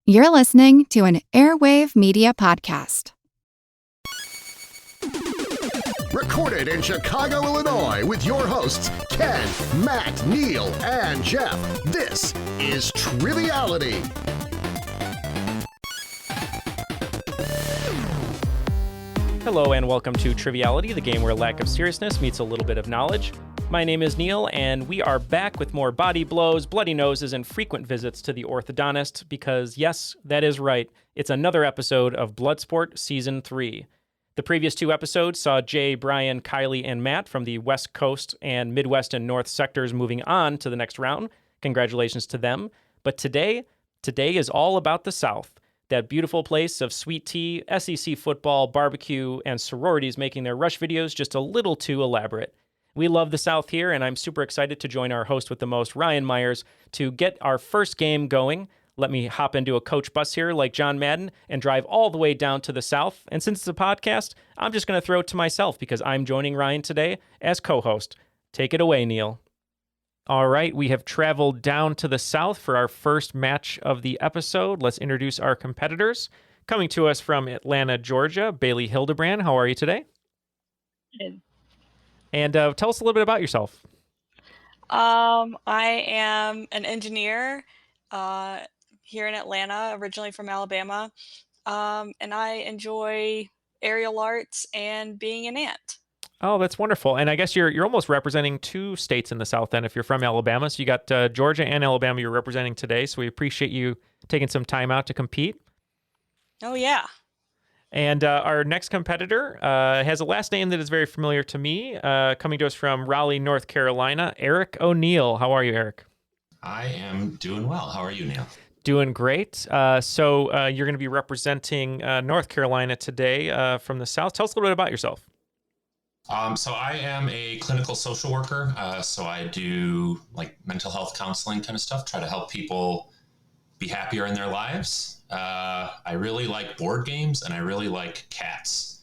You're listening to an Airwave Media podcast. Recorded in Chicago, Illinois, with your hosts, Ken, Matt, Neal, and Jeff. This is Triviality. Hello and welcome to Triviality, the game where lack of seriousness meets a little bit of knowledge. My name is Neal, and we are back with more body blows, bloody noses, and frequent visits to the orthodontist because, yes, that is right, it's another episode of Bloodsport Season 3. The previous two episodes saw Jay, Brian, Kylie, and Matt from the West Coast and Midwest and North sectors moving on to the next round. Congratulations to them. But today is all about the South, that beautiful place of sweet tea, SEC football, barbecue, and sororities making their rush videos just a little too elaborate. We love the South here, and I'm super excited to join our host with the most, Ryan Myers, to get our first game going. Let me hop into a coach bus here like John Madden and drive all the way down to the South. And since it's a podcast, I'm just going to throw it to myself because I'm joining Ryan today as co-host. Take it away, Neal. All right, we have traveled down to the South for our first match of the episode. Let's introduce our competitors. Coming to us from Atlanta, Georgia, Bailie Hildebrand. How are you today? Good. And tell us a little bit about yourself. I am an engineer here in Atlanta, originally from Alabama, and I enjoy aerial arts and being an ant. Oh, that's wonderful. And I guess you're almost representing two states in the South then if you're from Alabama. So you got Georgia and Alabama you're representing today. So we appreciate you taking some time out to compete. Oh, yeah. And our next competitor has a last name that is very familiar to me, coming to us from Raleigh, North Carolina, Eric O'Neal. How are you, Eric? I am doing well. How are you, Neal? Doing great. So you're going to be representing North Carolina today from the South. Tell us a little bit about yourself. So I am a clinical social worker. So I do like mental health counseling kind of stuff, try to help people be happier in their lives. I really like board games and I really like cats.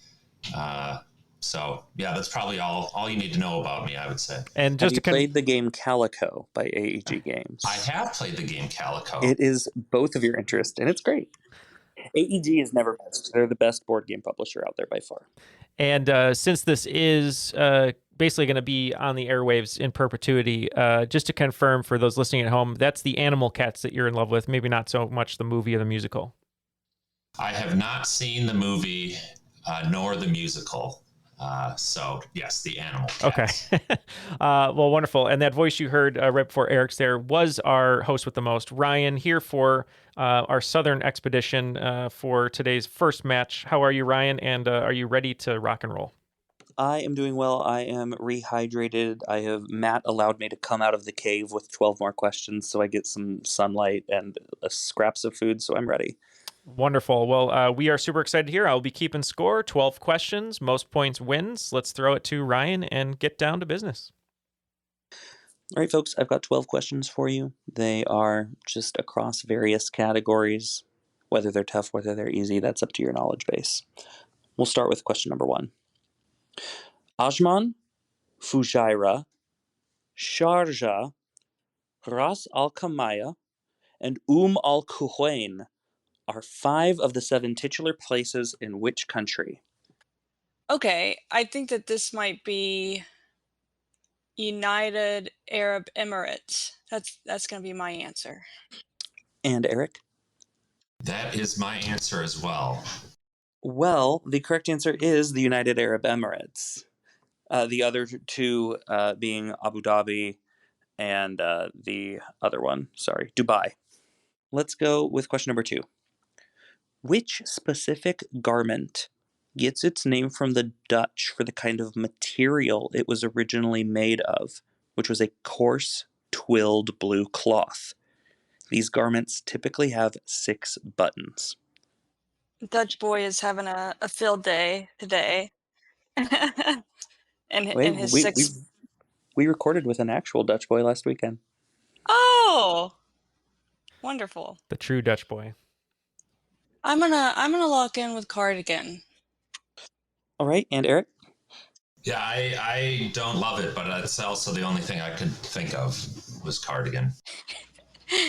So yeah, that's probably all you need to know about me, I would say. And just Have you played the game Calico by AEG Games? I have played the game Calico. It is both of your interest, and it's great. AEG is never best. They're the best board game publisher out there by far. And since this is basically going to be on the airwaves in perpetuity, just to confirm for those listening at home, that's the animal cats that you're in love with, maybe not so much the movie or the musical. I have not seen the movie nor the musical. So yes, the animal cats. Okay. Well, wonderful. And that voice you heard right before Eric's there was our host with the most, Ryan, here for our Southern expedition for today's first match. How are you, Ryan? And are you ready to rock and roll? I am doing well. I am rehydrated. Matt allowed me to come out of the cave with 12 more questions, so I get some sunlight and scraps of food, so I'm ready. Wonderful. Well, we are super excited here. I'll be keeping score. 12 questions. Most points wins. Let's throw it to Ryan and get down to business. All right, folks, I've got 12 questions for you. They are just across various categories. Whether they're tough, whether they're easy, that's up to your knowledge base. We'll start with question number 1. Ajman, Fujairah, Sharjah, Ras Al Khaimah, and Al Quwain are 5 of the 7 titular places in which country? Okay, I think that this might be United Arab Emirates. That's going to be my answer. And Eric? That is my answer as well. Well, the correct answer is the United Arab Emirates. The other two being Abu Dhabi and the other one, Dubai. Let's go with question number 2. Which specific garment gets its name from the Dutch for the kind of material it was originally made of, which was a coarse, twilled blue cloth? These garments typically have 6 buttons. Dutch boy is having a field day today. and his we recorded with an actual Dutch boy last weekend. Oh, wonderful. The true Dutch boy. I'm gonna lock in with cardigan. All right, and Eric? Yeah, I don't love it, but it's also the only thing I could think of was cardigan.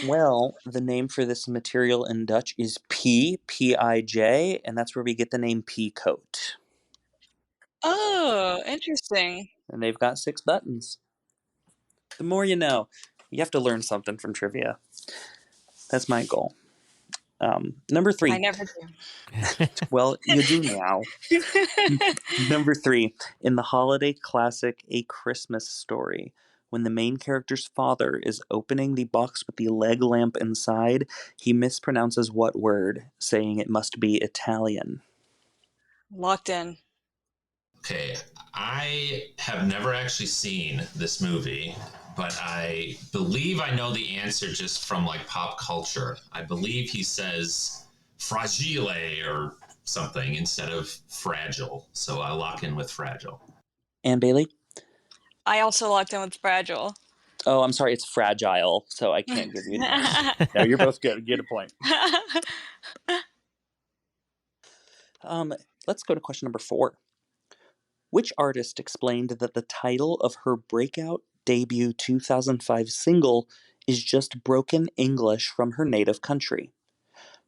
Well, the name for this material in Dutch is P-I-J, and that's where we get the name P-coat. Oh, interesting. And they've got 6 buttons. The more you know. You have to learn something from trivia. That's my goal. Number 3. I never do. Well, you do now. Number 3. In the holiday classic A Christmas Story, when the main character's father is opening the box with the leg lamp inside, he mispronounces what word, saying it must be Italian? Locked in. Okay, I have never actually seen this movie, but I believe I know the answer just from like pop culture. I believe he says fragile or something instead of fragile. So I lock in with fragile. And Bailie? I also locked in with fragile. Oh, I'm sorry, it's fragile, so I can't give you No, you're both good. Get a point. Let's go to question number 4. Which artist explained that the title of her breakout debut 2005 single is just broken English from her native country?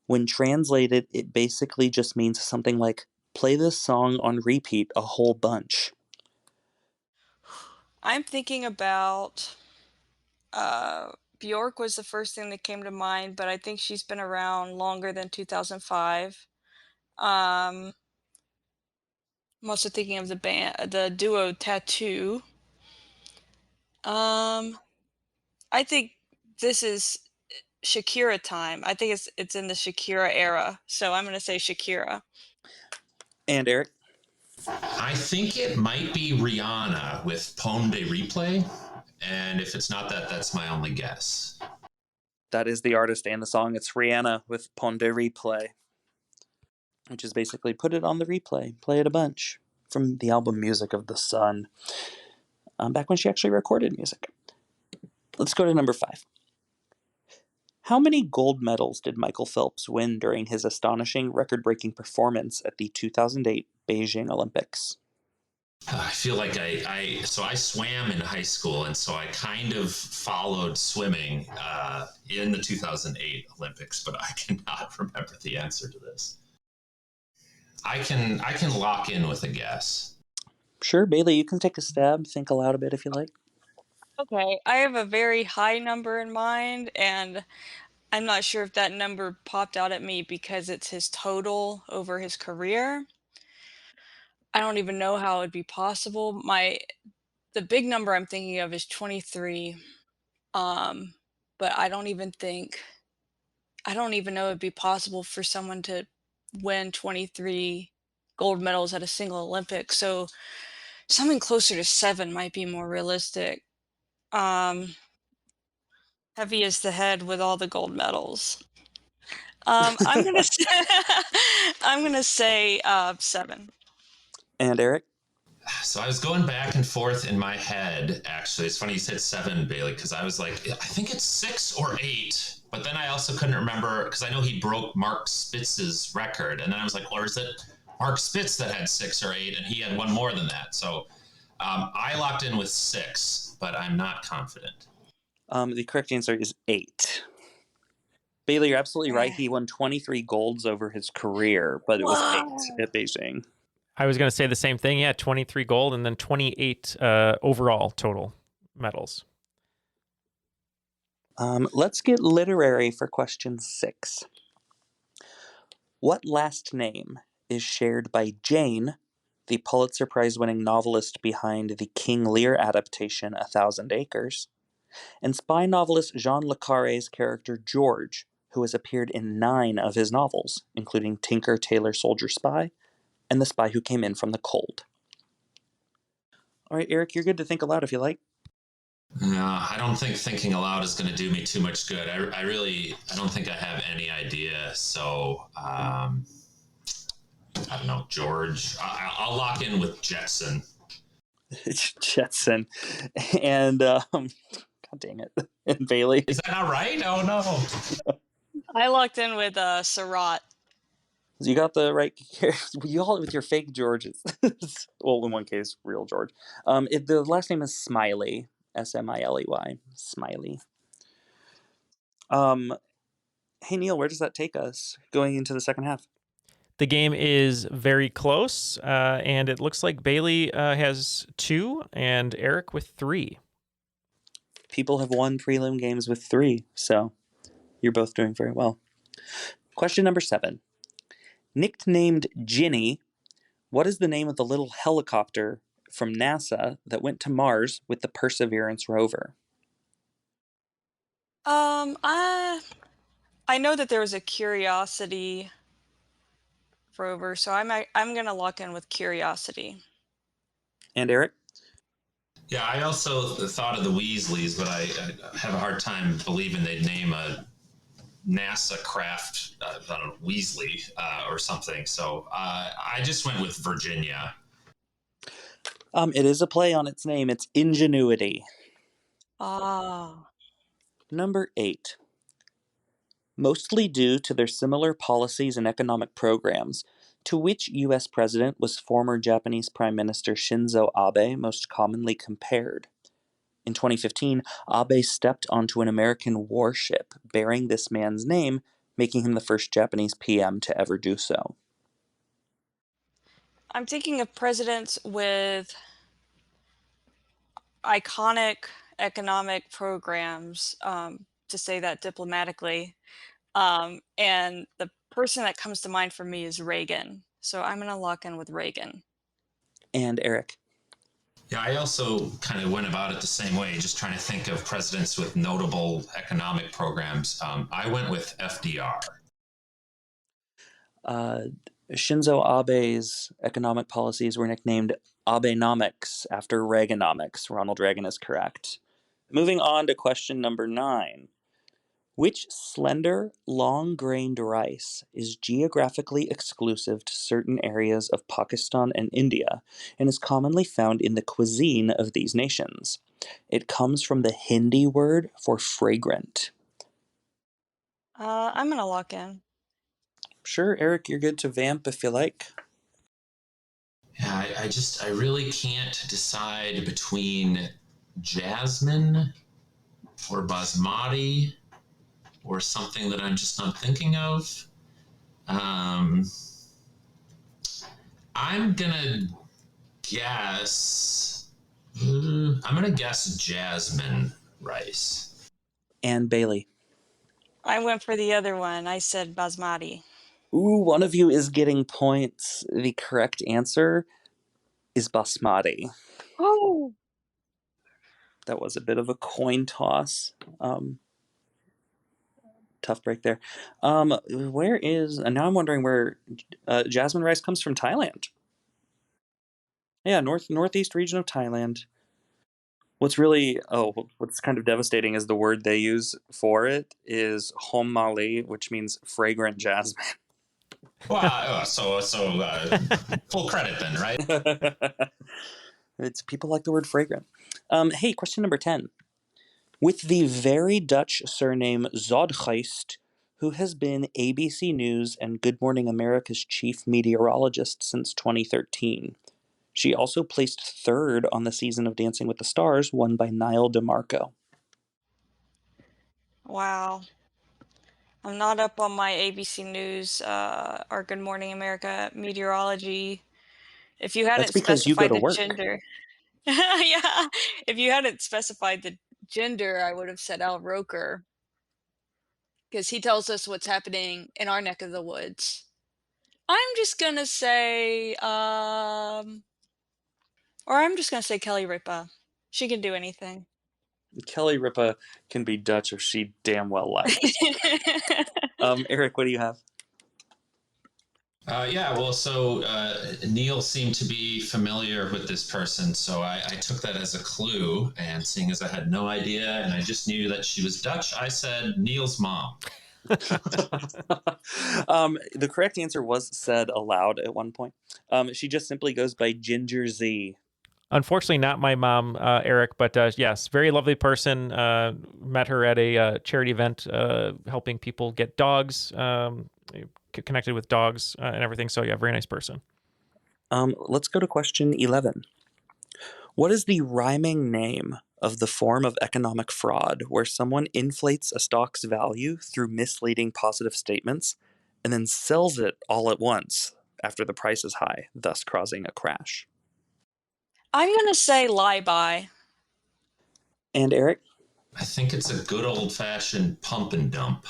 When translated, it basically just means something like, play this song on repeat a whole bunch. I'm thinking about Bjork was the first thing that came to mind, but I think she's been around longer than 2005. I'm also thinking of the duo Tattoo. I think this is Shakira time. I think it's in the Shakira era, so I'm gonna say Shakira. And Eric? I think it might be Rihanna with Pomme de Replay. And if it's not that, that's my only guess. That is the artist and the song. It's Rihanna with Pon de Replay, which is basically put it on the replay, play it a bunch, from the album Music of the Sun, back when she actually recorded music. Let's go to number 5. How many gold medals did Michael Phelps win during his astonishing record-breaking performance at the 2008 Beijing Olympics? I feel like I swam in high school, and so I kind of followed swimming in the 2008 Olympics, but I cannot remember the answer to this. I can lock in with a guess. Sure, Bailie, you can take a stab. Think aloud a bit if you like. Okay, I have a very high number in mind, and I'm not sure if that number popped out at me because it's his total over his career. I don't even know how it'd be possible. The big number I'm thinking of is 23. But I don't even know it'd be possible for someone to win 23 gold medals at a single Olympics. So something closer to 7 might be more realistic. Heavy as the head with all the gold medals. I'm gonna say, I'm gonna say 7. And Eric? So I was going back and forth in my head, actually. It's funny you said 7, Bailie, because I was like, I think it's 6 or 8. But then I also couldn't remember, because I know he broke Mark Spitz's record. And then I was like, or is it Mark Spitz that had 6 or 8, and he had one more than that? So I locked in with 6, but I'm not confident. The correct answer is 8. Bailie, you're absolutely right. He won 23 golds over his career, but it was 8 at Beijing. I was going to say the same thing. Yeah, 23 gold and then 28 overall total medals. Let's get literary for question 6. What last name is shared by Jane, the Pulitzer Prize-winning novelist behind the King Lear adaptation A Thousand Acres, and spy novelist Jean le Carré's character George, who has appeared in 9 of his novels, including Tinker, Tailor, Soldier, Spy, and The Spy Who Came In From the Cold. All right, Eric, you're good to think aloud if you like. No, I don't think thinking aloud is going to do me too much good. I don't think I have any idea. So, I don't know, George. I'll lock in with Jetson. Jetson. And, God dang it. And Bailie. Is that not right? Oh, no. I locked in with Surratt. You got the right. You all with your fake Georges. Well, in one case, real George. The last name is Smiley. Smiley. Smiley. Hey, Neal, where does that take us going into the second half? The game is very close, and it looks like Bailie has 2 and Eric with 3. People have won prelim games with 3, so you're both doing very well. Question number 7. Nicknamed Jeanie, what is the name of the little helicopter from NASA that went to Mars with the Perseverance rover? I know that there was a Curiosity rover, so I'm gonna lock in with Curiosity. And Eric? Yeah, I also thought of the Weasleys, but I have a hard time believing they'd name a NASA craft, I don't know, Weasley or something. So I just went with Virginia. It is a play on its name. It's Ingenuity. Ah. Number 8. Mostly due to their similar policies and economic programs, to which U.S. president was former Japanese Prime Minister Shinzo Abe most commonly compared? In 2015, Abe stepped onto an American warship bearing this man's name, making him the first Japanese PM to ever do so. I'm thinking of presidents with iconic economic programs, to say that diplomatically. And the person that comes to mind for me is Reagan. So I'm going to lock in with Reagan. And Eric? Yeah, I also kind of went about it the same way, just trying to think of presidents with notable economic programs. I went with FDR. Shinzo Abe's economic policies were nicknamed Abenomics after Reaganomics. Ronald Reagan is correct. Moving on to question number 9. Which slender, long-grained rice is geographically exclusive to certain areas of Pakistan and India and is commonly found in the cuisine of these nations? It comes from the Hindi word for fragrant. I'm going to lock in. Sure, Eric, you're good to vamp if you like. Yeah, I really can't decide between jasmine or basmati or something that I'm just not thinking of. I'm gonna guess. I'm gonna guess jasmine rice. And Bailie. I went for the other one. I said basmati. Ooh, one of you is getting points. The correct answer is basmati. Oh. That was a bit of a coin toss. Tough break there. Where is... And now I'm wondering where jasmine rice comes from. Thailand. Yeah, northeast region of Thailand. What's kind of devastating is the word they use for it is hom mali, which means fragrant jasmine. Wow, so full credit then, right? It's people like the word fragrant. Hey, question number 10. With the very Dutch surname Zodgeist, who has been ABC News and Good Morning America's chief meteorologist since 2013. She also placed 3rd on the season of Dancing with the Stars, won by Niall DeMarco. Wow. I'm not up on my ABC News or Good Morning America meteorology. If you hadn't That's because you go specified to the work. gender. Yeah. If you hadn't specified the gender, I would have said Al Roker. Because he tells us what's happening in our neck of the woods. I'm just going to say, Kelly Ripa. She can do anything. Kelly Ripa can be Dutch if she damn well likes. Eric, what do you have? Neal seemed to be familiar with this person, so I took that as a clue, and seeing as I had no idea and I just knew that she was Dutch, I said Neal's mom. The correct answer was said aloud at one point. She just simply goes by Ginger Z. Unfortunately, not my mom, Eric, but yes, very lovely person. Met her at a charity event helping people get dogs, connected with dogs and everything. So yeah, very nice person. Let's go to question 11. What is the rhyming name of the form of economic fraud where someone inflates a stock's value through misleading positive statements and then sells it all at once after the price is high, thus causing a crash. I'm going to say lie by. And Eric? I think it's a good old-fashioned pump and dump.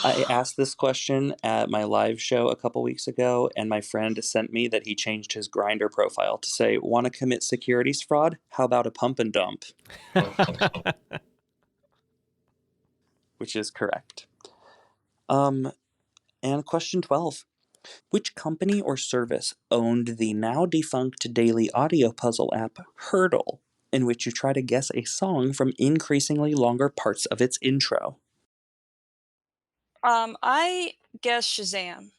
I asked this question at my live show a couple weeks ago, and my friend sent me that he changed his Grindr profile to say, "Want to commit securities fraud? How about a pump and dump?" Which is correct. And question 12. Which company or service owned the now defunct daily audio puzzle app Hurdle, in which you try to guess a song from increasingly longer parts of its intro? I guess Shazam.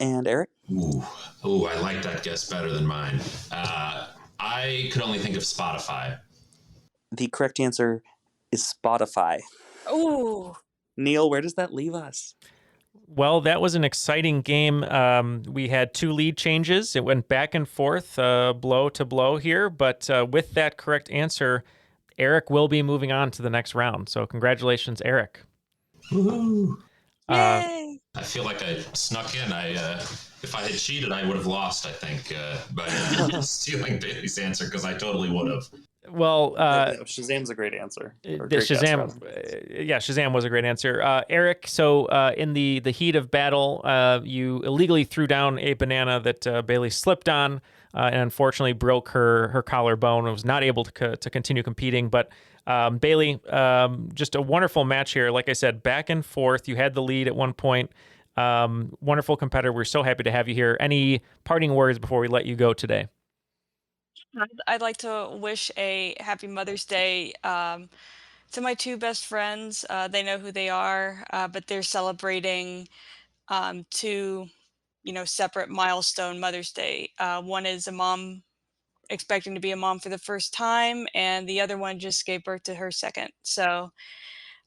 And Eric? Ooh, I like that guess better than mine. I could only think of Spotify. The correct answer is Spotify. Ooh. Neal, where does that leave us? Well, that was an exciting game. We had 2 lead changes. It went back and forth, blow to blow here. But with that correct answer, Eric will be moving on to the next round. So congratulations, Eric. Woohoo! Yay! I feel like I snuck in. If I had cheated, I would have lost, I think, by stealing Bailey's answer, because I totally would have. Well, Shazam's a great answer. Shazam was a great answer. Eric, so in the heat of battle, you illegally threw down a banana that Bailey slipped on and unfortunately broke her collarbone and was not able to continue competing. But Bailie, just a wonderful match here. Like I said, back and forth. You had the lead at one point. Wonderful competitor. We're so happy to have you here. Any parting words before we let you go today? I'd like to wish a happy Mother's Day to my 2 best friends. They know who they are, but they're celebrating 2, separate milestone Mother's Day. One is a mom expecting to be a mom for the first time, and the other one just gave birth to her second. So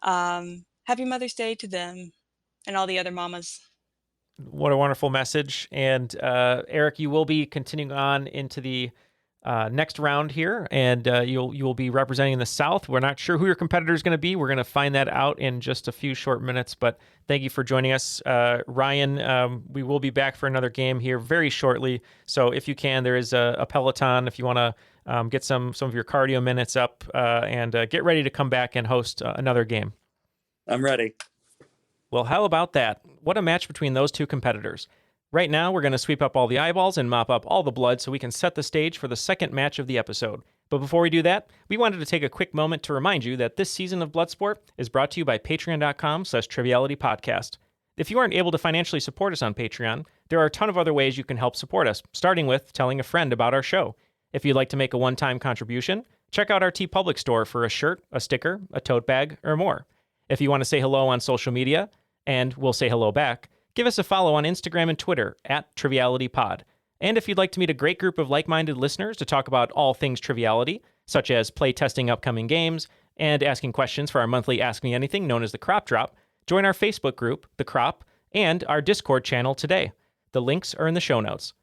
happy Mother's Day to them and all the other mamas. What a wonderful message. And Eric, you will be continuing on into the next round here, and you will be representing the South. We're not sure who your competitor is going to be. We're going to find that out in just a few short minutes, but thank you for joining us. Ryan, we will be back for another game here very shortly, so if you can, there is a Peloton if you want to get some of your cardio minutes up and get ready to come back and host another game. I'm ready. Well, how about that? What a match between those 2 competitors. Right now, we're going to sweep up all the eyeballs and mop up all the blood so we can set the stage for the second match of the episode. But before we do that, we wanted to take a quick moment to remind you that this season of Bloodsport is brought to you by patreon.com/trivialitypodcast. If you aren't able to financially support us on Patreon, there are a ton of other ways you can help support us, starting with telling a friend about our show. If you'd like to make a one-time contribution, check out our TeePublic store for a shirt, a sticker, a tote bag, or more. If you want to say hello on social media, and we'll say hello back, give us a follow on Instagram and Twitter @TrivialityPod. And if you'd like to meet a great group of like-minded listeners to talk about all things Triviality, such as play testing upcoming games and asking questions for our monthly Ask Me Anything known as the Crop Drop, join our Facebook group, The Crop, and our Discord channel today. The links are in the show notes.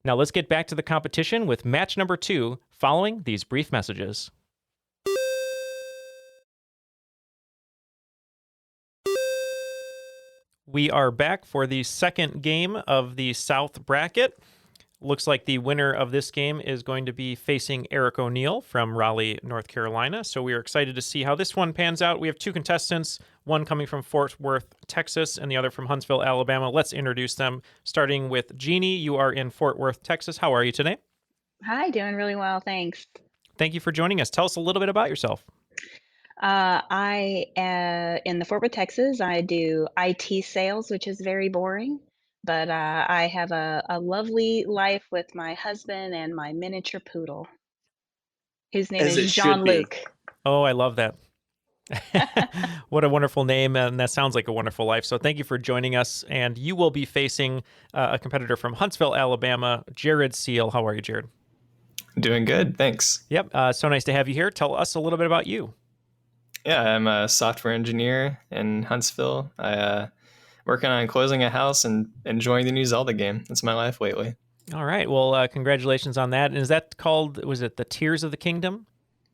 Now let's get back to the competition with match number 2 following these brief messages. We are back for the second game of the South bracket. Looks like the winner of this game is going to be facing Eric O'Neal from Raleigh, North Carolina. So we are excited to see how this one pans out. We have 2 contestants, one coming from Fort Worth, Texas, and the other from Huntsville, Alabama. Let's introduce them, starting with Jeanie. You are in Fort Worth, Texas. How are you today? Hi, doing really well, thanks. Thank you for joining us. Tell us a little bit about yourself. I in the Fort Worth, Texas. I do IT sales, which is very boring, but I have a lovely life with my husband and my miniature poodle. His name As it is should John be. Luke. Oh, I love that. What a wonderful name, and that sounds like a wonderful life. So thank you for joining us, and you will be facing a competitor from Huntsville, Alabama, Jared Seal. How are you, Jared? Doing good, thanks. Yep, so nice to have you here. Tell us a little bit about you. Yeah, I'm a software engineer in Huntsville. I working on closing a house and enjoying the new Zelda game. That's my life lately. All right, well, congratulations on that. And is that called, was it the Tears of the Kingdom?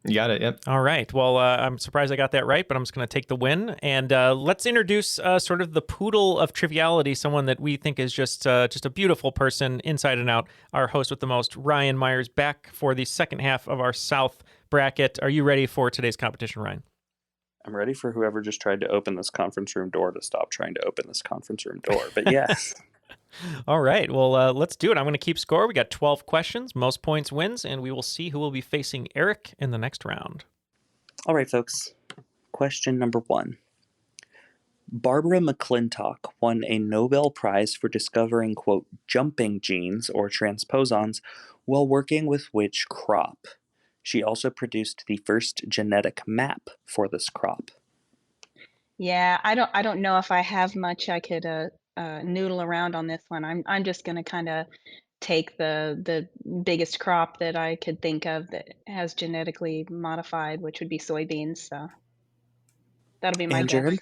You got it. Yep. All right. Well, I'm surprised I got that right, but I'm just going to take the win. And let's introduce sort of the poodle of Triviality, someone that we think is just a beautiful person inside and out. Our host with the most, Ryan Myers, back for the second half of our South bracket. Are you ready for today's competition, Ryan? I'm ready for whoever just tried to open this conference room door to stop trying to open this conference room door. But yes. All right. Well, let's do it. I'm going to keep score. We got 12 questions. Most points wins, and we will see who will be facing Eric in the next round. All right, folks. Question number 1. Barbara McClintock won a Nobel Prize for discovering, quote, jumping genes or transposons while working with which crop? She also produced the first genetic map for this crop. Yeah, I don't know if I have much I could noodle around on this one. I'm just gonna kind of take the biggest crop that I could think of that has genetically modified, which would be soybeans. So that'll be my And guess. Jared?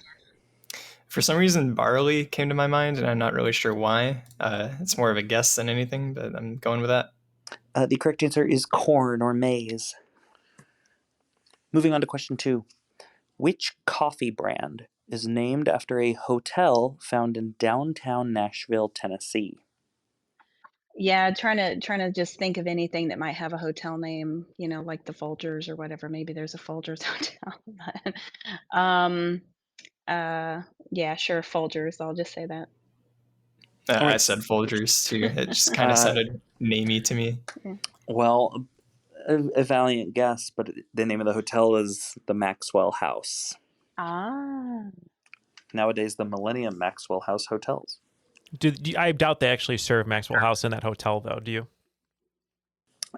For some reason, barley came to my mind, and I'm not really sure why. It's more of a guess than anything, but I'm going with that. The correct answer is corn or maize. Moving on to question 2. Which coffee brand is named after a hotel found in downtown Nashville, Tennessee? Yeah, trying to just think of anything that might have a hotel name, like the Folgers or whatever. Maybe there's a Folgers hotel. But, yeah, sure, Folgers. I'll just say that. All I right. said Folgers too. It just kind of sounded namey to me. Well, a valiant guess, but the name of the hotel is the Maxwell House. Ah. Nowadays, the Millennium Maxwell House hotels. I doubt they actually serve Maxwell House in that hotel, though. Do you?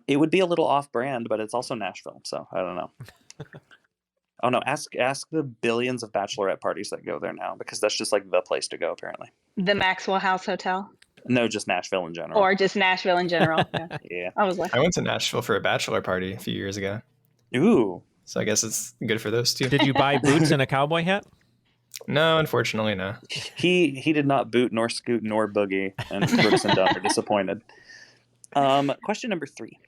It would be a little off-brand, but it's also Nashville, so I don't know. Oh no, ask the billions of bachelorette parties that go there now, because that's just like the place to go, apparently. The Maxwell House Hotel? No, just Nashville in general. Or just Nashville in general. Yeah. Yeah. I was like, I went to Nashville for a bachelor party a few years ago, Ooh. so I guess it's good for those two. Did you buy boots and a cowboy hat? No, unfortunately, no. He did not boot nor scoot nor boogie, and Brooks and Dunn are disappointed. Question number 3.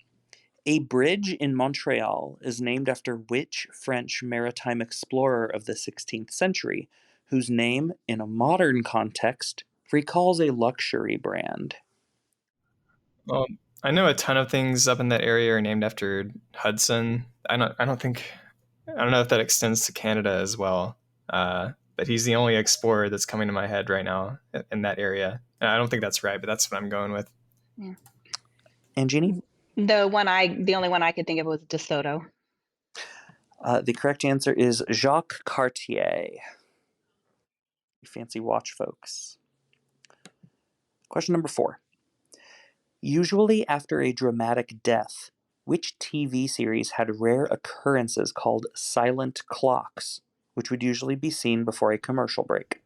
A bridge in Montreal is named after which French maritime explorer of the 16th century, whose name, in a modern context, recalls a luxury brand? Well, I know a ton of things up in that area are named after Hudson. I don't know if that extends to Canada as well. But he's the only explorer that's coming to my head right now in that area. And I don't think that's right, but that's what I'm going with. yeah. And Jeanie? The only one I could think of was DeSoto. The correct answer is Jacques Cartier. You fancy watch folks. Question number 4. Usually after a dramatic death, which TV series had rare occurrences called silent clocks, which would usually be seen before a commercial break?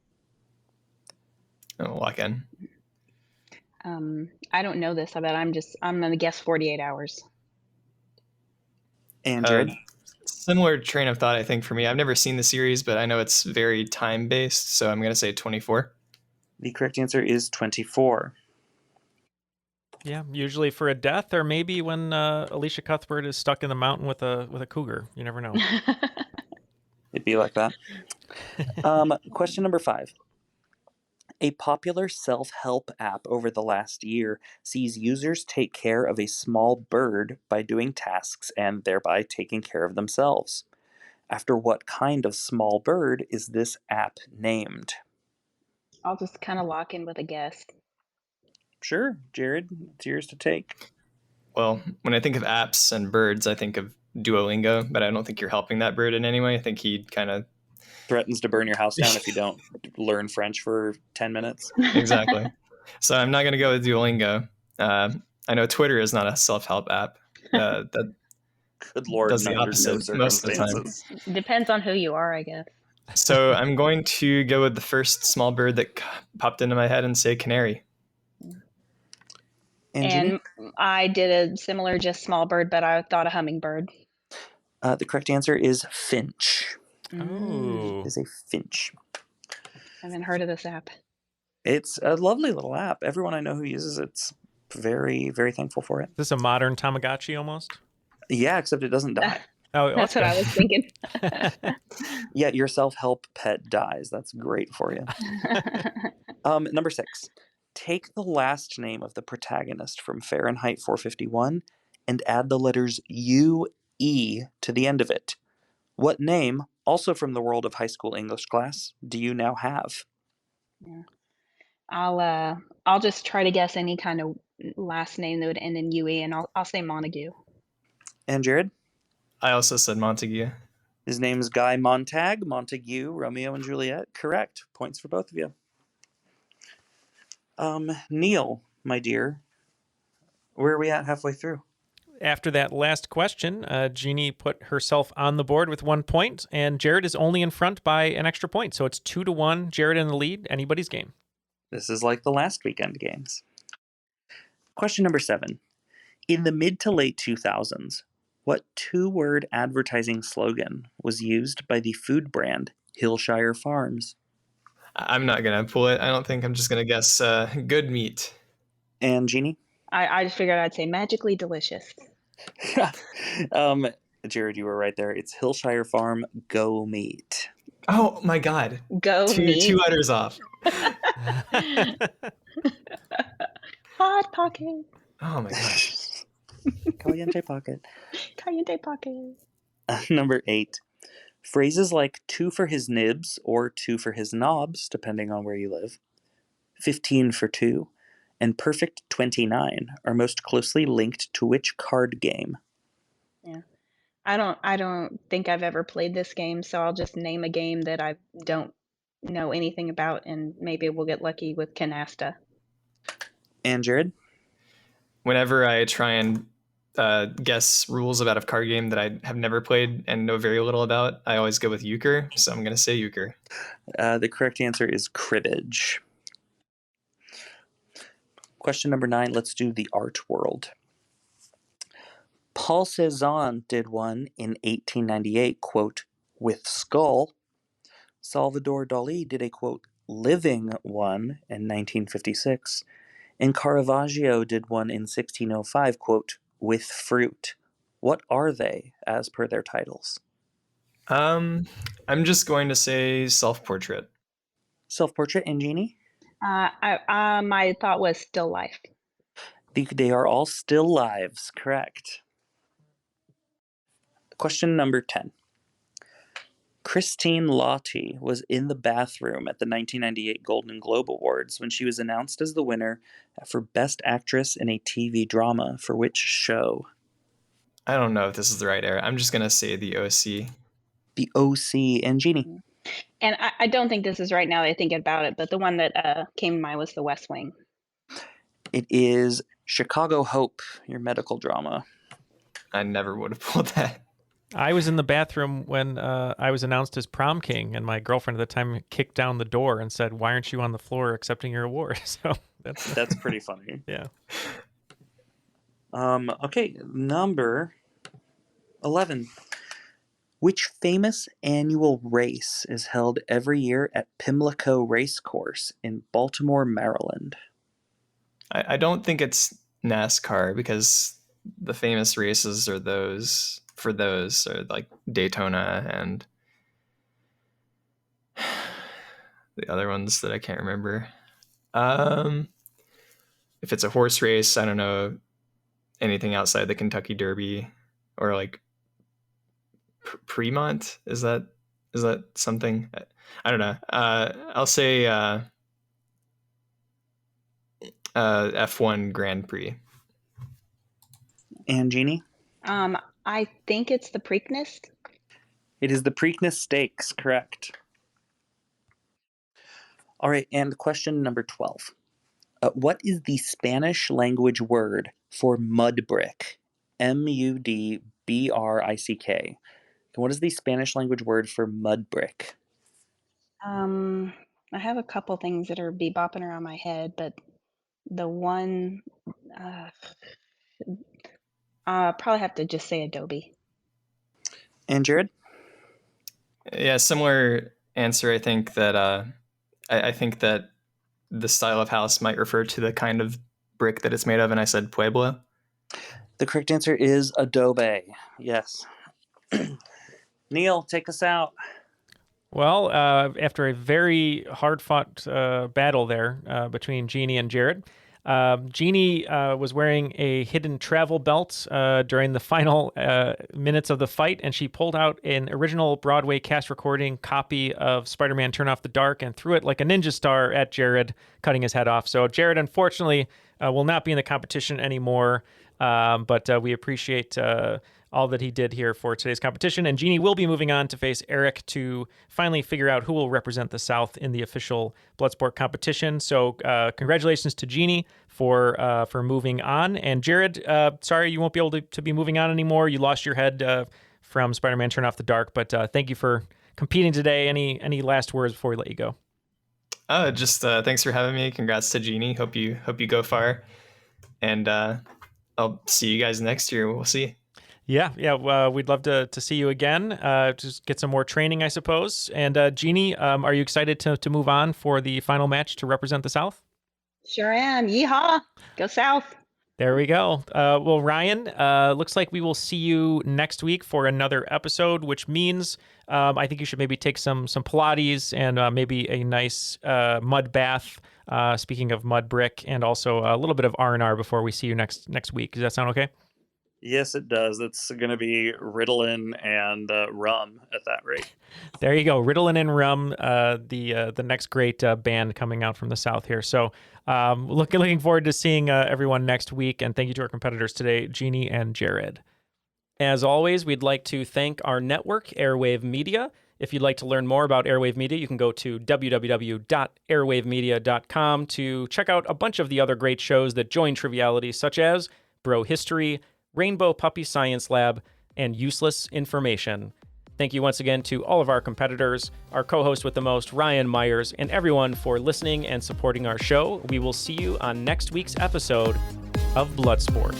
Oh, lock in. I don't know this, but I'm going to guess 48 hours. And Jared? Similar train of thought, I think, for me. I've never seen the series, but I know it's very time-based, so I'm going to say 24. The correct answer is 24. Yeah, usually for a death, or maybe when Alicia Cuthbert is stuck in the mountain with a cougar. You never know. It'd be like that. Question number 5. A popular self-help app over the last year sees users take care of a small bird by doing tasks and thereby taking care of themselves. After what kind of small bird is this app named? I'll just kind of lock in with a guess. Sure, Jared, it's yours to take. Well, when I think of apps and birds, I think of Duolingo, but I don't think you're helping that bird in any way. I think he kind of Threatens to burn your house down if you don't learn French for 10 minutes. Exactly. So I'm not going to go with Duolingo. I know Twitter is not a self-help app. That Good Lord, does the no, under no opposite most of the time. circumstances. Depends on who you are, I guess. So I'm going to go with the first small bird that popped into my head and say canary. And Jeanie? I did a similar, just small bird, but I thought a hummingbird. The correct answer is finch. Oh. It is a finch. I haven't heard of this app. It's a lovely little app. Everyone I know who uses it's very, very thankful for it. Is this a modern Tamagotchi almost? Yeah, except it doesn't die. Oh, That's what I was thinking. Yeah, your self-help pet dies. That's great for you. Number 6. Take the last name of the protagonist from Fahrenheit 451 and add the letters U-E to the end of it. What name, also from the world of high school English class, do you now have? Yeah. I'll just try to guess any kind of last name that would end in UE, and I'll say Montague. And Jared? I also said Montague. His name's Guy Montag, Montague, Romeo and Juliet. Correct. Points for both of you. Neal, my dear, where are we at halfway through? After that last question, Jeanie put herself on the board with 1 point, and Jared is only in front by an extra point. So it's 2-1. Jared in the lead. Anybody's game. This is like the last weekend games. Question number 7. In the mid to late 2000s, what 2-word advertising slogan was used by the food brand Hillshire Farms? I'm not going to pull it. I don't think. I'm just going to guess good meat. And Jeanie? I just figured I'd say magically delicious. Jared, you were right there. It's Hillshire Farm Go Meat. Oh my God. Go meat. 2 letters off. Hot pocket. Oh my gosh. Caliente pocket. Caliente pocket. Number 8. Phrases like 2 for his nibs or 2 for his knobs, depending on where you live, 15 for 2, and perfect 29 are most closely linked to which card game? Yeah. I don't think I've ever played this game, so I'll just name a game that I don't know anything about, and maybe we'll get lucky with Canasta. And Jared? Whenever I try and guess rules about a card game that I have never played and know very little about, I always go with euchre, so I'm going to say euchre. The correct answer is cribbage. Question number 9, let's do the art world. Paul Cézanne did one in 1898, quote, with skull. Salvador Dali did a, quote, living one in 1956. And Caravaggio did one in 1605, quote, with fruit. What are they, as per their titles? I'm just going to say self-portrait. Self-portrait and Jeanie? My thought was still life. They are all still lives, correct. Question number 10. Christine Lottie was in the bathroom at the 1998 Golden Globe Awards when she was announced as the winner for Best Actress in a TV Drama for which show? I don't know if this is the right era. I'm just going to say the OC. The OC and Jeanie. And I don't think this is right now that I think about it, but the one that came to mind was The West Wing. It is Chicago Hope, your medical drama. I never would have pulled that. I was in the bathroom when I was announced as prom king, and my girlfriend at the time kicked down the door and said, "Why aren't you on the floor accepting your award?" So that's pretty funny. Yeah. Okay, number 11. Which famous annual race is held every year at Pimlico Racecourse in Baltimore, Maryland? I don't think it's NASCAR, because the famous races are those are like Daytona and the other ones that I can't remember. If it's a horse race, I don't know anything outside the Kentucky Derby or like Fremont. Is that something? I don't know. I'll say F1 Grand Prix. And Jeanie? I think it's the Preakness. It is the Preakness Stakes, correct. All right, and question number 12. What is the Spanish language word for mud brick? Mudbrick. And what is the Spanish language word for mud brick? I have a couple things that are bebopping around my head, but the one I'll probably have to just say Adobe. And Jared? Yeah, similar answer. I think that I think that the style of house might refer to the kind of brick that it's made of, and I said Pueblo. The correct answer is Adobe. Yes. Neal, take us out. Well, after a very hard-fought battle there between Jeanie and Jared, Jeanie was wearing a hidden travel belt during the final minutes of the fight, and she pulled out an original Broadway cast recording copy of Spider-Man Turn Off the Dark and threw it like a ninja star at Jared, cutting his head off. So Jared, unfortunately, will not be in the competition anymore, but we appreciate all that he did here for today's competition. And Jeanie will be moving on to face Eric to finally figure out who will represent the South in the official Bloodsport competition. So congratulations to Jeanie for moving on. And Jared, sorry you won't be able to be moving on anymore. You lost your head from Spider-Man Turn Off the Dark, but thank you for competing today. Any last words before we let you go? Just thanks for having me. Congrats to Jeanie. Hope you go far. And I'll see you guys next year. We'll see. Yeah. We'd love to see you again. Just get some more training, I suppose. And Jeanie, are you excited to move on for the final match to represent the South? Sure am. Yeehaw. Go South. There we go. Well, Ryan, looks like we will see you next week for another episode, which means I think you should maybe take some Pilates and maybe a nice mud bath. Speaking of mud brick, and also a little bit of R&R before we see you next week. Does that sound okay? Yes, it does. It's going to be Ritalin and rum at that rate. There you go. Ritalin and rum, the next great band coming out from the South here. So looking forward to seeing everyone next week. And thank you to our competitors today, Jeanie and Jared. As always, we'd like to thank our network, Airwave Media. If you'd like to learn more about Airwave Media, you can go to www.airwavemedia.com to check out a bunch of the other great shows that join Triviality, such as Bro History, Rainbow Puppy Science Lab, and Useless Information. Thank you once again to all of our competitors, our co-host with the most, Ryan Myers, and everyone for listening and supporting our show. We will see you on next week's episode of Bloodsport.